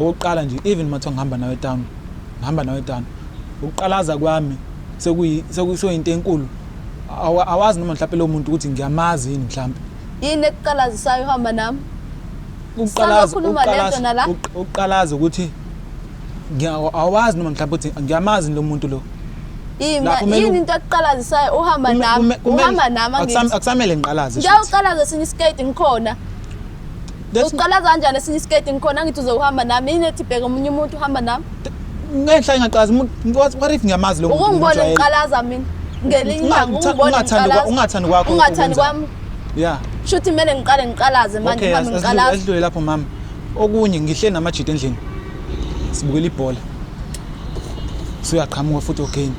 oqala nje even mathiwa ngihamba nawe town uqalaza kwami sekuyinto enkulu awazi noma mhlawumbe lo muntu ukuthi ngiyamazi yini mhlawumbe yini ekuqalazisayo uhamba nami uqalaza ukuthi awazi noma mhlawumbe ukuthi ngiyamazi lo muntu lo yini into ekuqalazisayo uhamba nami akusamele ngiqalaze ngiyaqalaza esinye iskate ngikhona uqalaza kanjani esinye iskate ngikhona ngithi uzohamba nami yini ethi bheka omunye umuntu uhamba nami ngenhla ngiyaqalaza what if ngiyamazi lo muntu ungibona ngiqalaza mina ngelinye ilanga ungibona ungathandi kwakho ungathandi kwami yeah shuthi kumele ngiqalaze manje ngihambe ngiqalaza esidlule lapho mama okunye ngihle namajita endlini sibukela ibhola siyaqhamuka futhi again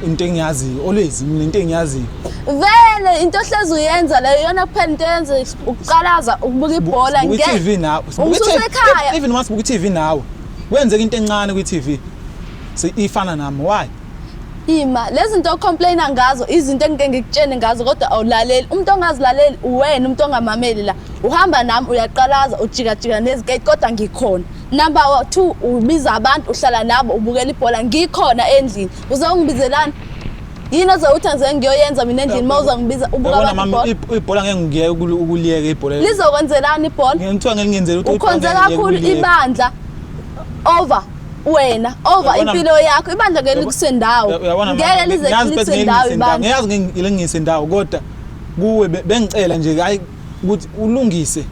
into engiyaziyo always mina into engiyaziyo vele into ohlezi uyenza le yona kuphela into yenza ukuqalaza ukubuka ibhola nge-TV nawe ususekhaya even masibuka i-TV nawe wenzeka into encane kwi-TV ifana nami why lezi zinto ocomplaina ngazo izinto engike ngikutshene ngazo kodwa awulaleli umuntu ongazilaleli uwena umuntu ongamameli la uhamba nami uyaqalaza ujika nezigate kodwa ngikhona number 2 ubiza abantu uhlala nabo ubukela ibhola ngikhona endlini uzongibizelana yini ozawuthi ngize ngiyoyenza mina endlini mawuza ngibiza ubuka abantu ibhola ngeke ngiye ukuliyeka ibhola lizokwenzelana ibhola ngiyithiwa ngingenzela ukuthi ukhonze kakhulu ibandla over wena over impilo yakho ibandla ngeke likusendawo ngeke lize likusendawo ibandla ngiyazi ngilengisendawo kodwa kuwe bengicela nje hayi ukuthi ulungise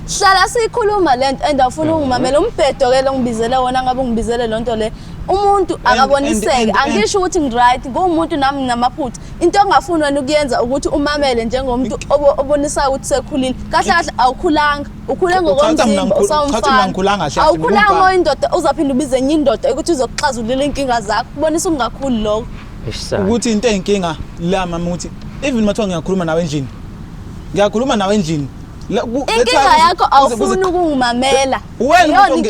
hlala sikhuluma lento andafuna ungimamela umbhedo ke lo ngibizele wona ngabe ngibizele lonto le umuntu akaboniseke angisho ukuthi ngiright ngumuntu nami namaphutha into ongafuni wena ukuyenza ukuthi umamele njengomuntu obonisa ukuthi sekhulile kahle kahle awukhulanga ukhule ngokomzimba usawumfana awukhulanga oyindoda uzaphinda ubize enye indoda ukuthi uzokuxazulula inkinga zakho ubonisa ungakhuli lokho ukuthi into enkinga la mama uthi even mathiwa ngiyakhuluma nawe endlini inkinga yakho awufuni ukungimamela wena umuntu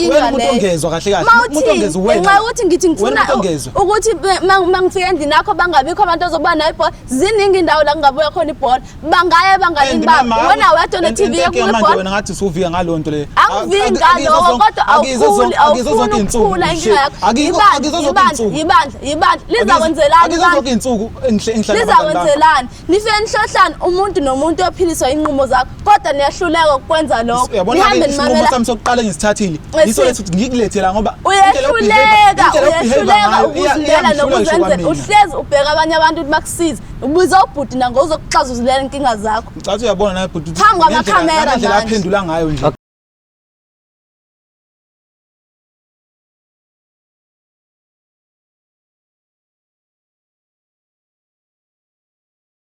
ongezwe kahle umuntu ongezwe wena nxa ukuthi ngithi ngifuna ukuthi mangifika endlini yakho bangabikho abantu ozoba nayo ibhola ziningi indawo la kungabuya khona ibhola bangaya bangalini babo wena wethu TV yekubhola wena ngathi usuvika ngalonto le angiviki ngaloko kodwa awufuni ukukhula inkinga yakho ibandla lizakwenzelani nifike nihlohlane umuntu nomuntu ophiliswa inqumo zakho kodwa niyahluleka ukwenza lokho nihambe nimamela sami sokuqala ngisithathile ngiso lethi ngikulethela ngoba uyehluleka ukuzindela nokuzenzela uhlezi ubheka abanye abantu ukuthi bakusize ubuza ubhuti nango uzokuxazululela inkinga zakho ngicathu uyabona naye bhuti phambi kwamakhamera ngendlela aphendula ngayo nje